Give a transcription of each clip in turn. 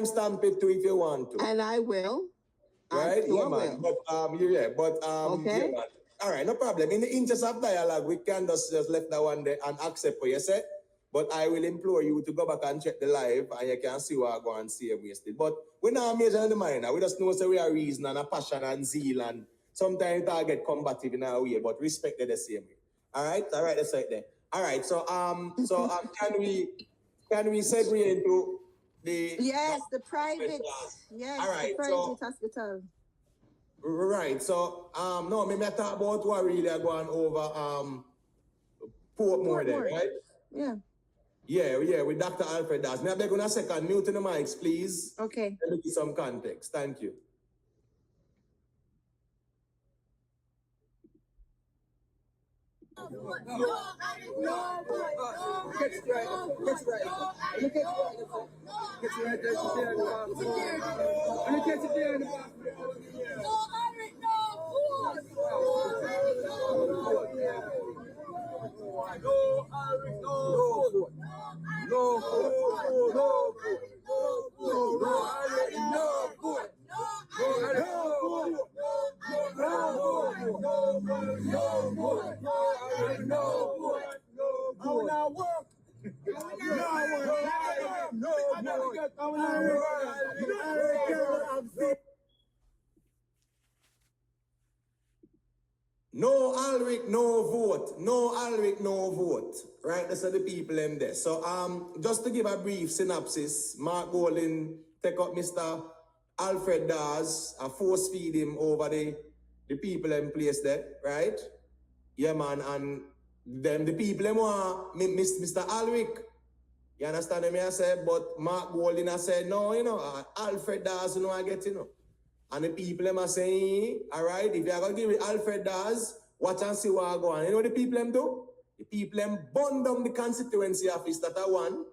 Stamp it too if you want to. And I will. Right? Sure yeah, man. will. Okay. Yeah, man. All right, no problem. In the interest of dialogue, we can just left that one there and accept what you said. But I will implore you to go back and check the live and you can see what I go and see and wasted. But we're not major in the minor. We just know so we are reason and a passion and zeal and sometimes I get combative in our way, but respect the same way. All right, that's right there. All right, so can we segue into the private all right, the private hospital. Right, so no, maybe I talk about what really are going over Portmore there, right? Yeah, with Dr. Alfred Dawes. May I beg on a second, mute the mics, please. Okay. Let me give some context. Thank you. No Alric, no vote. No Alric, no vote. Right, that's the people in there. So just to give a brief synopsis, Mark Golding take up Mr. Alfred Dawes, force feed him over the people in place there, right? Yeah, man, and them the people them want Mr. Alric. You understand me? I said, but Mark Golding I said, no, Alfred Dawes, I get, And the people them are saying, all right, if you're going to give it Alfred Dawes, watch and see what I go on. You know what the people them do? The people them burn down the constituency office that I won.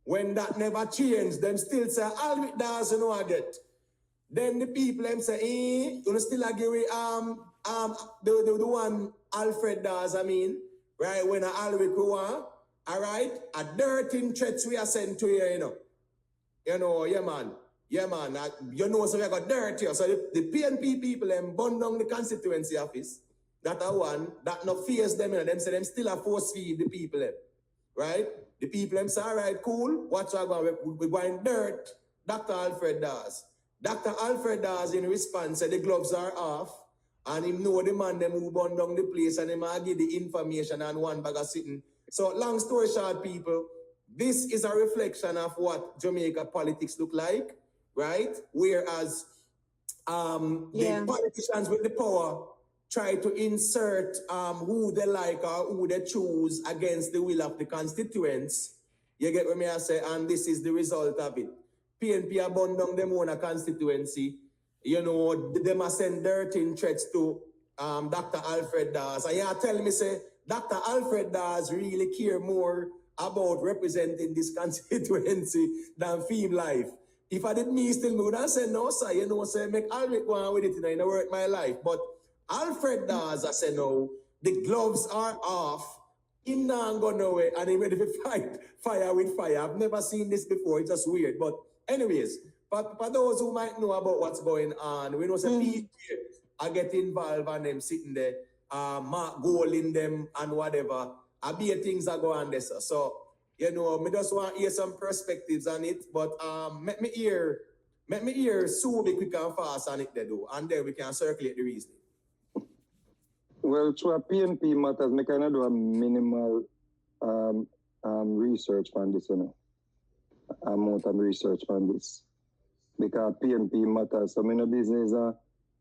When that never changed, them still say, Alfred Dawes, I get. Then the people them say, you still give it the one Alfred Dawes, right, when Alric want. All right, a dirty threats we are sent to you, yeah, man. Yeah, man. So we got dirty. So the PNP people them burn down the constituency office. That are one that not fears them, them say them still a force feed the people them. Right? The people them say, all right, cool. Watch our going. We're going dirt. Dr. Alfred Dawes. Dr. Alfred Dawes in response said the gloves are off. And him know the man them who burn down the place and him give the information and one bag of sitting. So long story short, people, this is a reflection of what Jamaica politics look like, right? Whereas the politicians with the power try to insert who they like or who they choose against the will of the constituents. You get what me I say? And this is the result of it. PNP are burn down them own a constituency. They must send dirty threats to Dr. Alfred Dawes. And you tell me, say, Dr. Alfred Dawes really care more about representing this constituency than Fame Life. If I did me still, me would have said, no, sir, say, make Alric go on with it, and work my life. But Alfred Dawes, I said, no, the gloves are off. He not go nowhere, and he ready to fight fire with fire. I've never seen this before. It's just weird. But anyways, for those who might know about what's going on, we know some people I get involved and them sitting there, Mark Golding them and whatever. I be things are going on there. So, me just want to hear some perspectives on it, but let me hear so quick and fast on it they do, and then we can circulate the reasoning. Well, to a PNP matters, I kind of do a minimal research on this, amount of research on this. Because PNP matters, so many business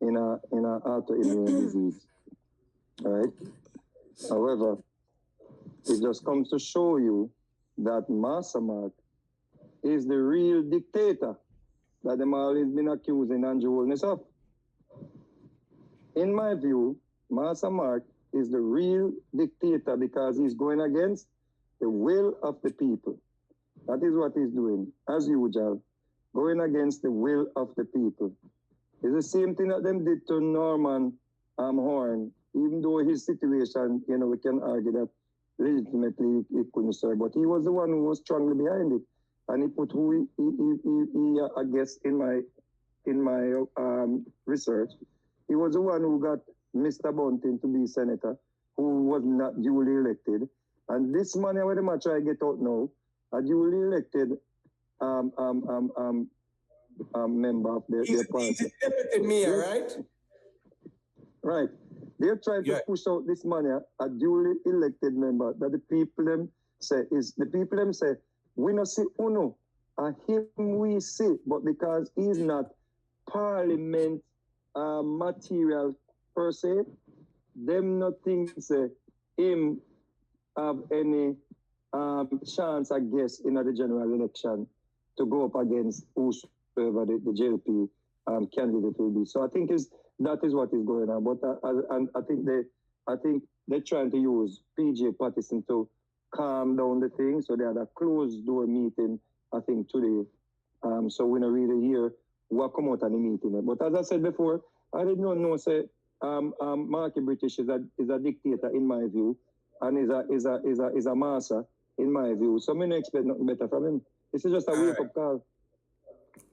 in a autoimmune disease, right? However, it just comes to show you that Master Mark is the real dictator that them always been accusing Andrew Holness of. In my view, Master Mark is the real dictator because he's going against the will of the people. That is what he's doing, as usual, going against the will of the people. It's the same thing that them did to Norman Horn, even though his situation, we can argue that legitimately he couldn't serve, but he was the one who was strongly behind it. and he put who he I guess in my research, he was the one who got Mr. Bunting to be senator, who was not duly elected. And this man where they might try to get out now, a duly elected member of their party. He's a deputy mayor, right? Right. They're trying to push out this man, a duly elected member, that the people them say, we not see Uno, and him we see, but because he's not parliament material per se, them not think say him have any chance, I guess, in the general election to go up against whosoever the JLP candidate will be. So I think that is what is going on. But I think they're trying to use PJ Patterson to calm down the thing. So they had a closed door meeting, I think, today. So we don't really hear what come out of the meeting. But as I said before, I did not know say Marky British is a dictator in my view, and is a master in my view. So I don't expect nothing better from him. This is just a wake-up call.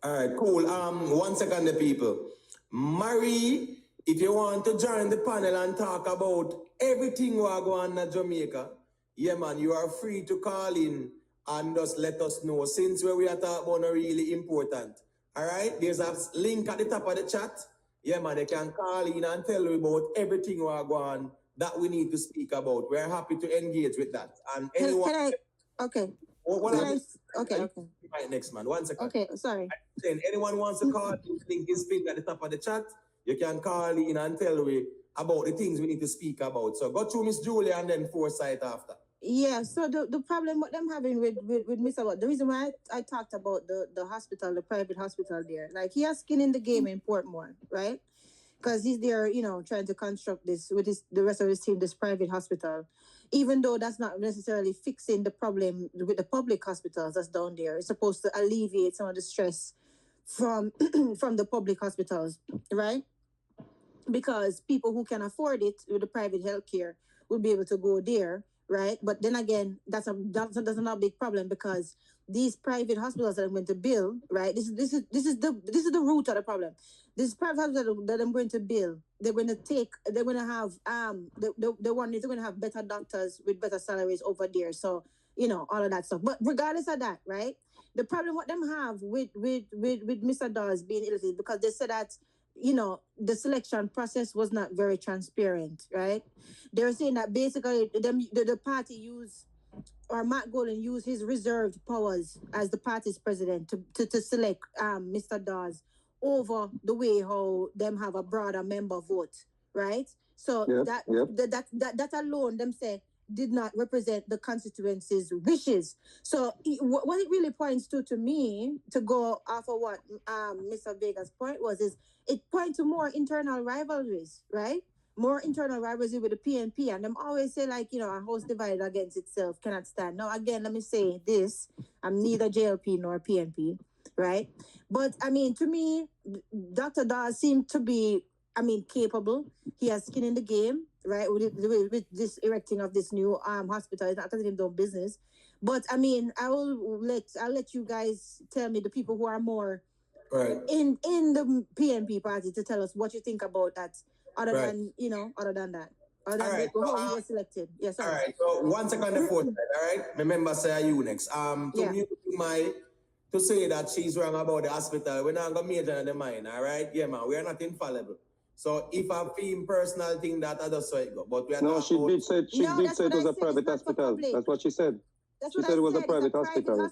All right, cool. 1 second, the people. Marie, if you want to join the panel and talk about everything we're going on in Jamaica, yeah, man, you are free to call in and just let us know. Since where we are talking about really important. All right, there's a link at the top of the chat. Yeah, man, they can call in and tell you about everything we're going on that we need to speak about. We're happy to engage with that. And anyone... Okay. Okay. Right, next man. 1 second. Okay, sorry. Saying anyone wants to call, link is pinned at the top of the chat. You can call in and tell me about the things we need to speak about. So go through Miss Julia and then Foresight after. Yeah, so the problem what I'm having with Mr. Watt, the reason why I talked about the hospital, the private hospital there, like he has skin in the game in Portmore, right? Because he's there, trying to construct this with the rest of his team, this private hospital, even though that's not necessarily fixing the problem with the public hospitals that's down there. It's supposed to alleviate some of the stress from from the public hospitals, right? Because people who can afford it with the private healthcare will be able to go there, right? But then again, that's not a big problem because these private hospitals that I'm going to build, right? This is the root of the problem. This private hospital that I'm going to build, they're going to have better doctors with better salaries over there. So, all of that stuff. But regardless of that, right? The problem what them have with Mr. Dawes being elected because they said that the selection process was not very transparent, right? They're saying that basically the party used, or Matt Golden used his reserved powers as the party's president to select Mr. Dawes over the way how them have a broader member vote, right? So that alone, them say, did not represent the constituency's wishes. So what it really points to me, to go off of what Mr. Vega's point was, is it points to more internal rivalries, right? More internal rivalry with the PNP. And them always say, like, a house divided against itself cannot stand. Now, again, let me say this. I'm neither JLP nor PNP, right? But, to me, Dr. Dawes seemed to be, capable. He has skin in the game, right? With this erecting of this new hospital. It's not because him doing business. But, I'll let you guys tell me, the people who are more right in the PNP party, to tell us what you think about that. Other than that. Other than right, how he was selected. Yes, all right. So 1 second, the fourth side, all right? Remember, say you next. To say that she's wrong about the hospital, we're not going to major in the mind, all right? Yeah, man, we are not infallible. So if I feel personal thing that I just saw it go. But we are no, she did say it was a private hospital. That's what she said. She said it was a private hospital.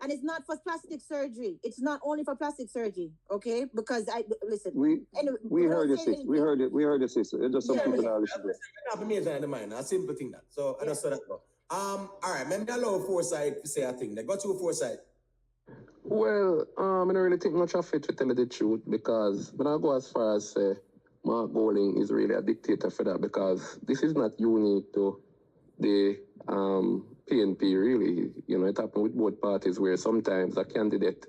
And it's not for plastic surgery. It's not only for plastic surgery, okay? Because listen. We heard this. We heard it. It's just some people that listen to it. Not a major in the mind. A simple thing that. So I just saw that go. All right, maybe allow Foresight to say a thing. They got you Foresight. Well, I don't really think much of it, to tell you the truth, because when I go as far as say Mark Golding is really a dictator for that, because this is not unique to the PNP, really. It happened with both parties where sometimes a candidate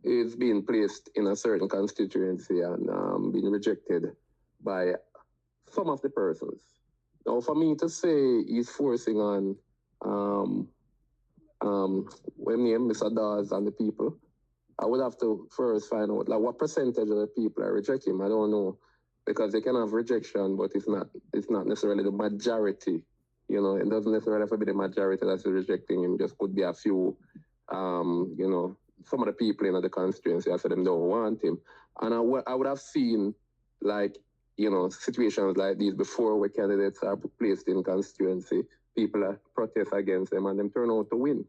is being placed in a certain constituency and being rejected by some of the persons. Now, for me to say he's forcing on when name Mr. Dawes and the people, I would have to first find out like what percentage of the people are rejecting him. I don't know, because they can have rejection, but it's not necessarily the majority. You know, it doesn't necessarily have to be the majority that's rejecting him. Just could be a few, you know, some of the people in the constituency, I said them don't want him. And I would have seen, like, you know, situations like these before where candidates are placed in constituency, people are protest against them and them turn out to win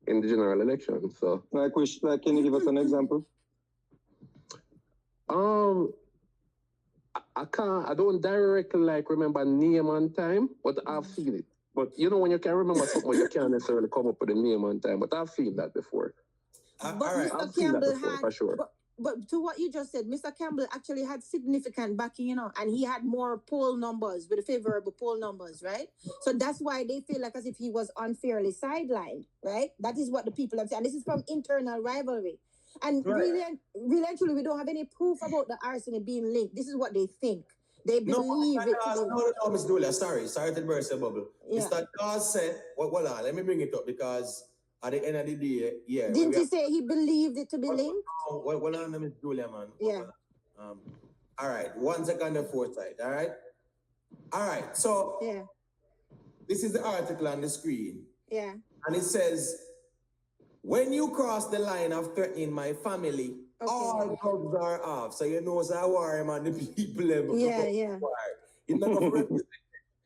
in the general election. So, Like, can you give us an example? I don't directly like remember name and time, but I've seen it. But you know, when you can remember something, you can't necessarily come up with a name and time. But I've seen that before. But all right. Mr. I've seen that Campbell before, had, for sure. but to what you just said, Mr. Campbell actually had significant backing, you know, and he had more poll numbers with favorable poll numbers, right? So that's why they feel like as if he was unfairly sidelined, right? That is what the people have said. And this is from internal rivalry. And really, actually, we don't have any proof about the arson being linked. This is what they think. They believe it. No, Miss Julia, sorry to burst your bubble. Yeah. Mr. Dawes said, well, let me bring it up because at the end of the day, yeah. Didn't he say he believed it to be linked? Well, on, Miss Julia, man. Yeah. All right, 1 second of foresight, all right? All right, so Yeah. this is the article on the screen. Yeah. And it says, when you cross the line of threatening my family, all gloves are off. So you know, so I worry, man, the people. Yeah. It's not going to represent.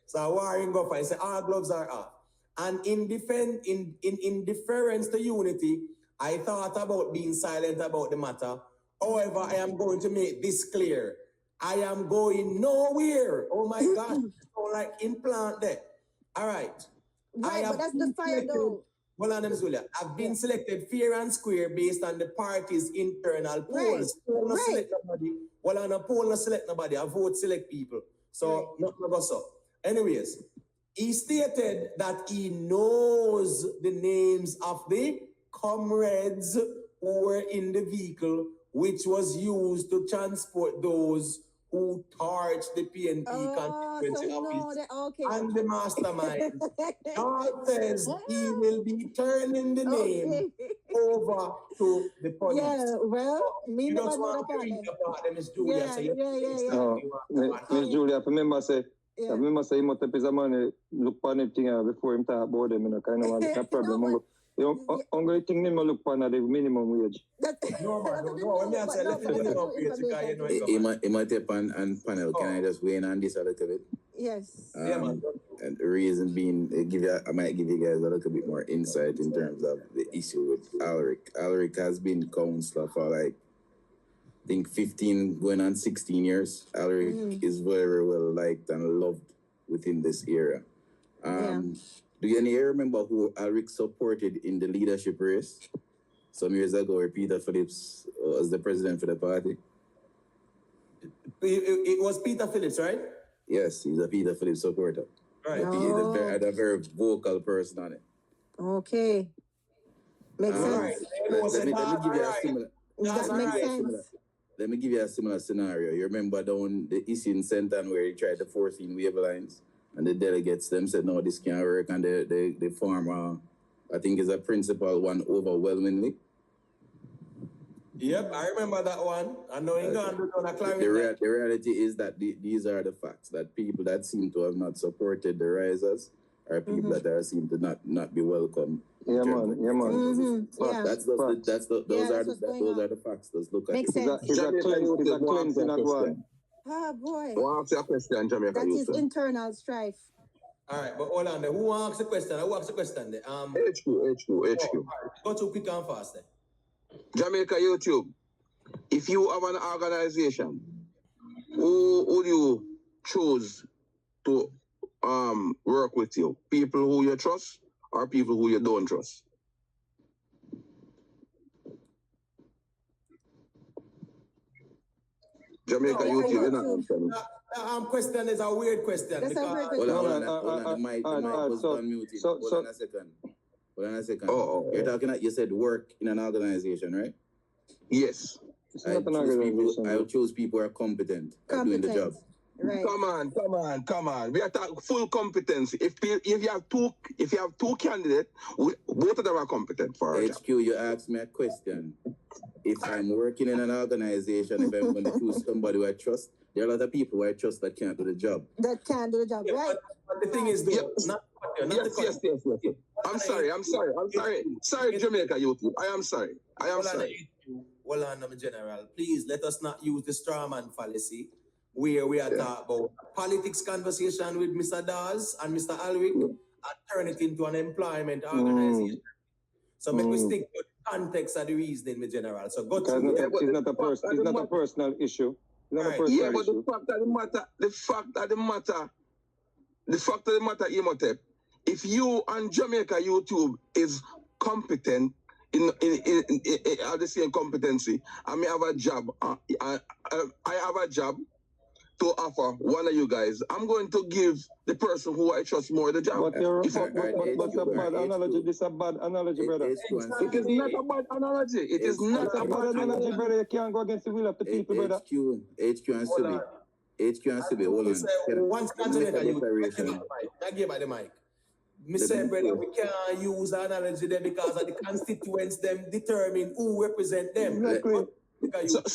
So I worry, go for it. Say all gloves are off. And in deference to unity, I thought about being silent about the matter. However, I am going to make this clear. I am going nowhere. Oh my gosh, so like implant there. All right. Right, but that's the fire though. Hold on, Ms. Julia. I've been selected fair and square based on the party's internal polls. Poll not select nobody. Well, on a poll not select nobody. I vote select people. So nothing goes up. Anyways, he stated that he knows the names of the comrades who were in the vehicle, which was used to transport those who torched the PNP constituency office and the mastermind. God says he will be turning the name over to the police. Yeah, well, me you never just know want to read about them, Miss Julia. Miss Julia, remember say, he must have his money look on the thing before him talk about them, you know, kind of have a problem. Only thing him look on the minimum wage. No, when I say let the minimum wage, because you know it might tap on panel. Can I just weigh in on this a little bit? Yes. Man. And the reason being, I might give you guys a little bit more insight in terms of the issue with Alric. Alric has been counselor for like, I think 15 going on 16 years. Alric is very well liked and loved within this era. Do you any remember who Alric supported in the leadership race some years ago, where Peter Phillips was the president for the party? It was Peter Phillips, right? Yes, he's a Peter Phillips supporter. Right. He's a very vocal person on it. Okay. Makes sense. Let me give you a similar. That makes sense. Let me give you a similar scenario. You remember down the East in Senton where he tried to force in wave lines, and the delegates them said no, this can't work, and the farmer, I think is a principal one overwhelmingly. Yep, I remember that one. I know you're going to clarify. The reality is that these are the facts, that people that seem to have not supported the risers are people that are seem to not be welcome. Yeah, man. Those are the facts. Let's look at Makes it. sense. Is a cleansing at one. Oh boy. Well, answer a question, Jamaica. That is internal strife. All right, but hold on there. Who asks the question? Who asks the question there? HQ. Go too quick and fast there. Jamaica YouTube. If you have an organization, who would you choose to work with you? People who you trust or people who you don't trust? Jamaica YouTube. Question is a weird question. That's a weird question. Hold on. The mic was unmuted. Hold on a second. You said work in an organization, right? Yes. I would choose people who are competent at doing the job. Right. Come on. We are talking full competency. If you have two candidates, both of them are competent for our job. HQ, you asked me a question. If I'm working in an organization, if I'm going to choose somebody who I trust, there are a lot of people who I trust that can't do the job. That can do the job, right? But the thing is, though, Yes. I'm sorry, Jamaica youth. I am sorry. Well, on General, please let us not use the straw man fallacy where we are talking about politics conversation with Mr. Dawes and Mr. Alric and turn it into an employment organization. So make we stick to the context of the reasoning, my General. So go to it's not a personal issue. But the fact of the matter, Imhotep, if you on Jamaica YouTube is competent in the same competency, I may have a job. I have a job to offer one of you guys. I'm going to give the person who I trust more the job. But a bad analogy. This is a bad analogy, brother. It is not a bad analogy. It is not a bad analogy, brother. You can't go against the will of the people, brother. HQ and Sibi, hold on. Once Jamaica, I give by the mic. Me say, brother, we can't use the analogy there because of the constituents them determine who represent them. Exactly. So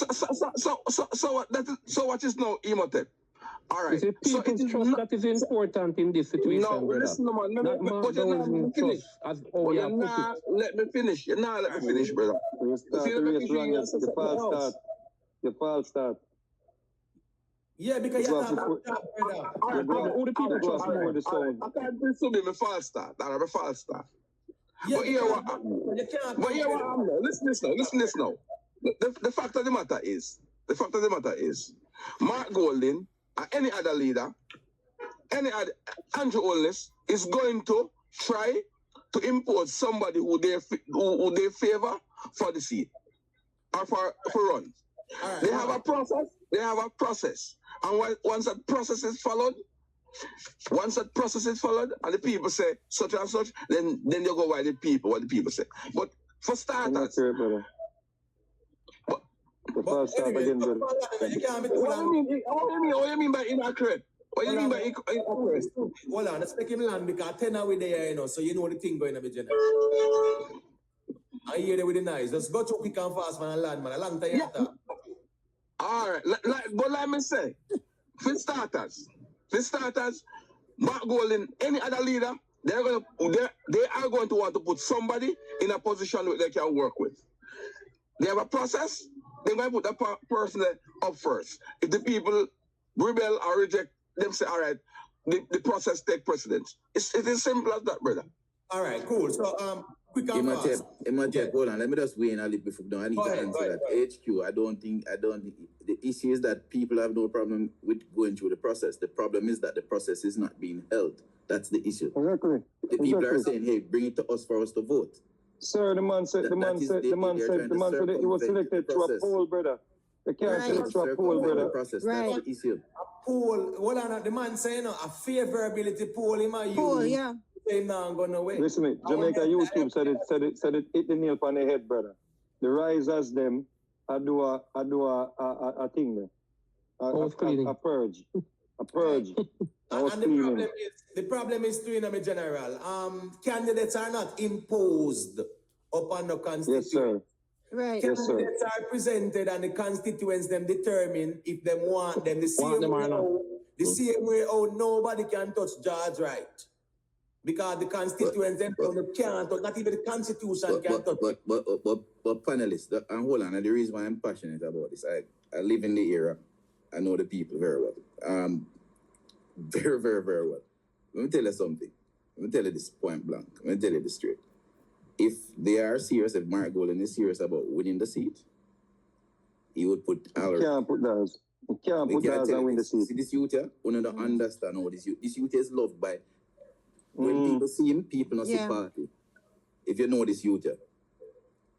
what is now Imhotep? All right. Is it people's trust that is important in this situation? No, brother? listen, man. Let me finish. Let me finish, brother. You false start. Yeah, because you have who the people trust more? I can't presume me false start. I'm a false start. But here what I'm now. Listen now. The fact of the matter is, Mark Golding or any other leader, Andrew Holness is going to try to impose somebody who they favor for the seat or for run. They have a process. And once that process is followed, and the people say such and such, then they go by what the people say. But for starters, What do you mean by inaccurate? What do you mean by inaccurate? Hold on, let's make him land because 10 hours there, you know, so you know the thing going to be general. I hear that with the nice. Just go to quick and fast, man, and land, man. A long time after. All right, but let me say, for starters, Mark Golding, any other leader, they are going to want to put somebody in a position where they can work with. They have a process. They're going to put that person up first. If the people rebel or reject, them say, all right, the process take precedence. It is simple as that, brother. All right, cool. So, quick and fast. Imhotep, hold on. Let me just weigh in a little before. I need to answer that. HQ, I don't think the issue is that people have no problem with going through the process. The problem is that the process is not being held. That's the issue. Exactly. The people are saying, hey, bring it to us for us to vote. Sir, the man said he was selected through a poll, brother. You can't select through a poll, brother. Process. That's the issue. A poll, hold on, the man saying a favorability poll in my use. Poll, yeah. Not going away. Listen to me, Jamaica YouTube said it hit the nail on the head, brother. The risers them I do a thing there. A purge. A purge. And the problem is too, in general. Candidates are not imposed upon the constituents. Yes, sir. Right. Candidates are presented and the constituents them determine if them want them. The same way how nobody can touch George right. Because the constituents them can't touch, not even the constitution can touch. But panelists, and hold on, and the reason why I'm passionate about this, I live in the era, I know the people very well. Very, very, very well. Let me tell you something. Let me tell you this point blank. Let me tell you this straight. If they are serious, if Mark Golding is serious about winning the seat, he would put Alric. Can't put Dawes. Can't put Dawes and win the seat. See this youth here? We don't understand how this youth is loved by. When people see him, people not see party. If you know this youth here.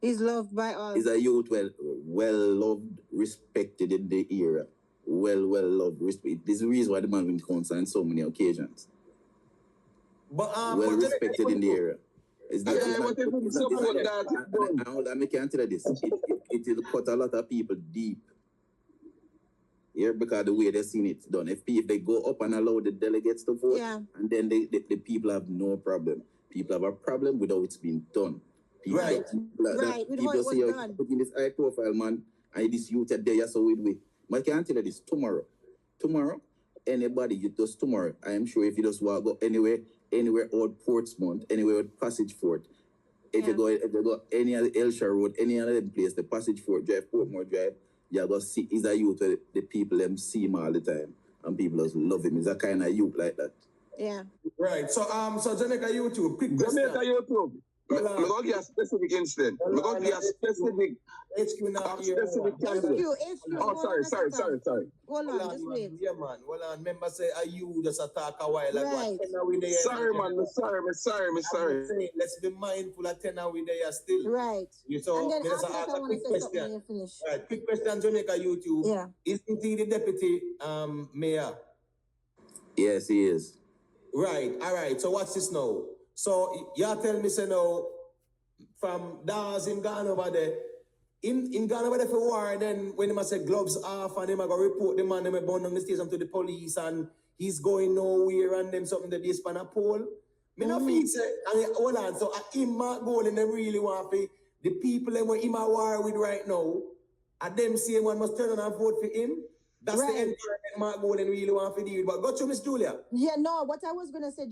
He's loved by all. He's a youth well loved, respected in the era. Well loved, respected. This is the reason why the man win council on so many occasions. But well respected in the era. It's not, I can't tell you this. It will cut a lot of people deep. Here, because the way they've seen it done. If they go up and allow the delegates to vote, Yeah. and then the people have no problem. People have a problem without it's been done. People, Right. Right, with how People it was say, oh, done. put in this high profile man, and this youth at there, so we. But I can't tell you this tomorrow. Tomorrow, anybody, you just tomorrow, I am sure if you just walk go anywhere out Portsmouth, anywhere out Passage Fort, if you go any other Elsha Road, any other place, the Passage Fort Drive, Portmore Drive, you go see is a youth where the people them see him all the time. And people just love him. He's a kind of youth like that. Yeah. Right. So Jamaica YouTube, quick question. Jamaica YouTube. I'm going to give a specific incident. I'm going to give a specific HQ now here. specific candidate. HQ. Oh, sorry. Hold on, just wait. Yeah, man. Hold on. Remember, say, are you just attack a while ago? Right. Sorry, man. I'm sorry. Let's be mindful of 10 hours there still. Right. So, And then there's after that, I want to quick say something when question. you finish. Right, quick question, Jamaica YouTube. Yeah. Isn't he the deputy mayor? Yes, he is. Right, all right. So what's this now? So you tell me, say now, from Dawes in gone over there, in gone over there for war, then when they say gloves off and they go report the man, they burn down the station to the police and he's going nowhere and them something that they span a pole. Me no feel say, and hold on, so him Mark Golding, them really want to, the people them where him a war with right now, and them same one must turn on and vote for him. That's Right. the environment Mark Golding really want to deal with. But go to Miss Julia. Yeah, no, what I was going to say,